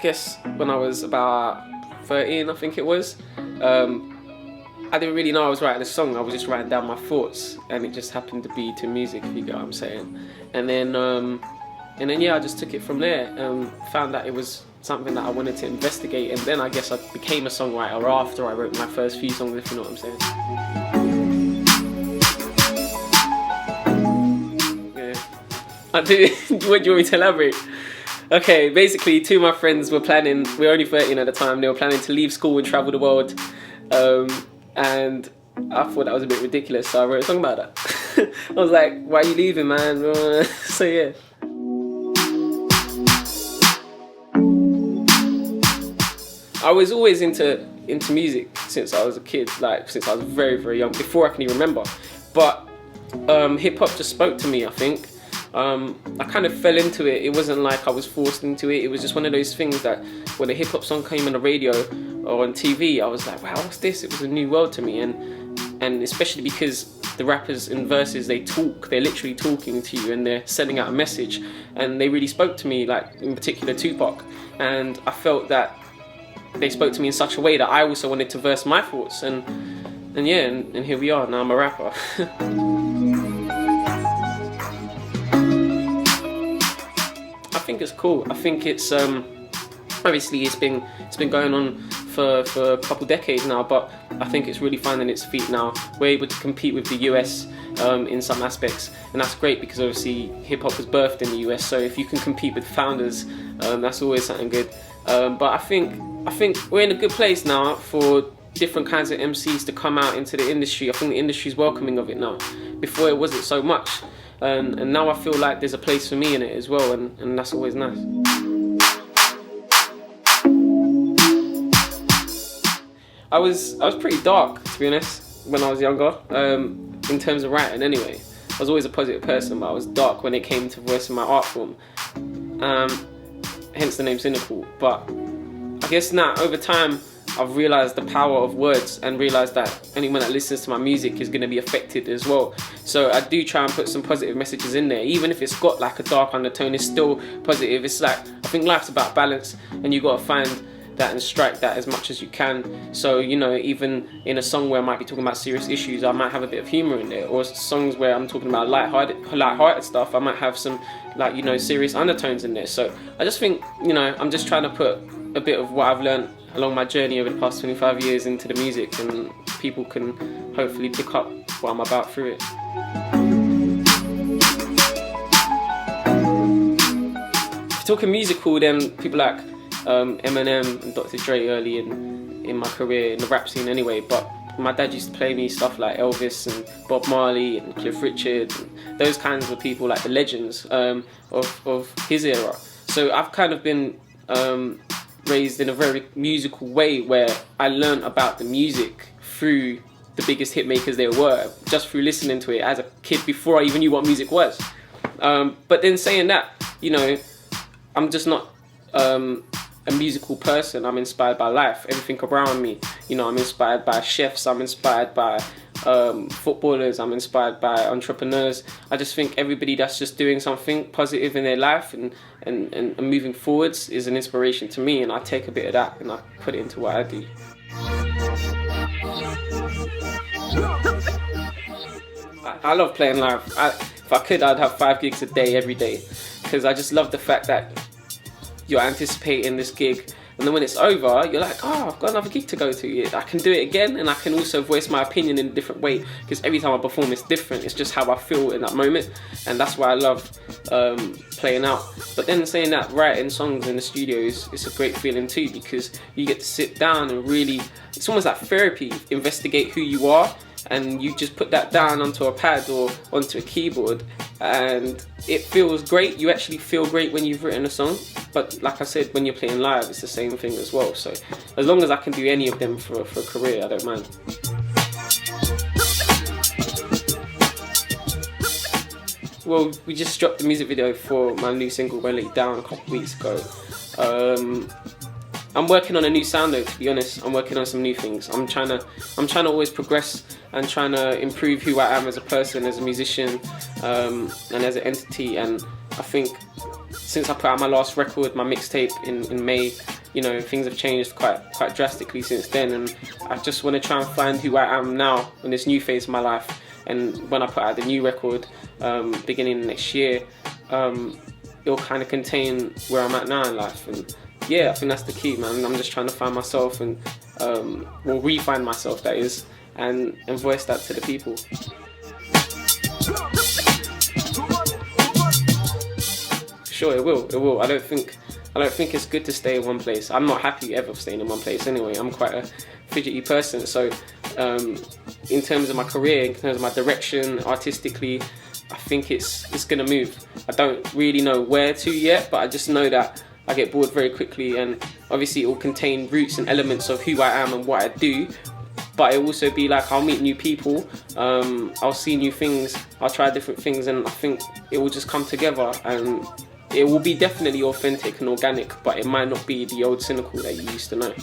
guess when I was about 13, I think it was, I didn't really know I was writing a song. I was just writing down my thoughts, and it just happened to be to music, if you get what I'm saying. And then yeah, I just took it from there. Found that it was something that I wanted to investigate, and then I guess I became a songwriter after I wrote my first few songs, if you know what I'm saying. Yeah. What do you want me to elaborate? Okay, basically, two of my friends were planning, we were only 13 at the time, they were planning to leave school and travel the world. And I thought that was a bit ridiculous, so I wrote a song about that. I was like, why are you leaving, man? So yeah. I was always into music since I was a kid, like since I was very, very young, before I can even remember. But hip hop just spoke to me, I think. I kind of fell into it. It wasn't like I was forced into it. It was just one of those things that when a hip hop song came on the radio or on TV, I was like, wow, what's this? It was a new world to me. And especially because the rappers in verses, they're literally talking to you and they're sending out a message. And they really spoke to me, like in particular Tupac. And I felt that they spoke to me in such a way that I also wanted to verse my thoughts. And here we are. Now I'm a rapper. I think it's cool. I think it's obviously it's been going on for a couple decades now, but I think it's really finding its feet now. We're able to compete with the US in some aspects, and that's great because obviously hip hop was birthed in the US. So if you can compete with founders, that's always something good. But I think we're in a good place now for different kinds of MCs to come out into the industry. I think the industry's welcoming of it now. Before it wasn't so much. And now I feel like there's a place for me in it as well, and that's always nice. I was pretty dark, to be honest, when I was younger, in terms of writing anyway. I was always a positive person, but I was dark when it came to voicing my art form. Hence the name Cynikal. But I guess now, over time, I've realised the power of words and realised that anyone that listens to my music is going to be affected as well. So I do try and put some positive messages in there. Even if it's got like a dark undertone, it's still positive. It's like, I think life's about balance, and you got to find that and strike that as much as you can. So, you know, even in a song where I might be talking about serious issues, I might have a bit of humour in there. Or songs where I'm talking about light-hearted stuff, I might have some, like, you know, serious undertones in there. So I just think, you know, I'm just trying to put a bit of what I've learned along my journey over the past 25 years into the music, and people can hopefully pick up what I'm about through it. If you're talking musical, then people like Eminem and Dr. Dre early in my career, in the rap scene anyway, but my dad used to play me stuff like Elvis and Bob Marley and Cliff Richard, and those kinds of people, like the legends of his era. So I've kind of been raised in a very musical way, where I learned about the music through the biggest hit makers there were, just through listening to it as a kid before I even knew what music was. But then saying that, you know, I'm just not a musical person. I'm inspired by life, everything around me. You know, I'm inspired by chefs, I'm inspired by footballers, I'm inspired by entrepreneurs. I just think everybody that's just doing something positive in their life and moving forwards is an inspiration to me, and I take a bit of that and I put it into what I do. I love playing live. If I could, I'd have 5 gigs a day every day, because I just love the fact that you're anticipating this gig, and then when it's over, you're like, oh, I've got another gig to go to. I can do it again, and I can also voice my opinion in a different way, because every time I perform, it's different. It's just how I feel in that moment, and that's why I love playing out. But then saying that, writing songs in the studio is a great feeling too, because you get to sit down and really, it's almost like therapy, investigate who you are, and you just put that down onto a pad or onto a keyboard, and it feels great. You actually feel great when you've written a song. But like I said, when you're playing live, it's the same thing as well. So as long as I can do any of them for a career, I don't mind. Well, we just dropped the music video for my new single, Won't Let You Down, a couple weeks ago. I'm working on a new sound though, to be honest. I'm working on some new things. I'm trying to always progress and trying to improve who I am as a person, as a musician, and as an entity. And I think since I put out my last record, my mixtape in May, you know, things have changed quite drastically since then, and I just want to try and find who I am now in this new phase of my life. And when I put out the new record beginning next year, it'll kind of contain where I'm at now in life. And yeah, I think that's the key, man. I'm just trying to find myself and re-find myself, that is, and voice that to the people. Sure, it will. I don't think it's good to stay in one place. I'm not happy ever staying in one place anyway. I'm quite a fidgety person. So in terms of my career, in terms of my direction, artistically, I think it's gonna move. I don't really know where to yet, but I just know that I get bored very quickly, and obviously it will contain roots and elements of who I am and what I do. But it will also be like, I'll meet new people, I'll see new things, I'll try different things, and I think it will just come together, and it will be definitely authentic and organic, but it might not be the old Cynikal that you used to know.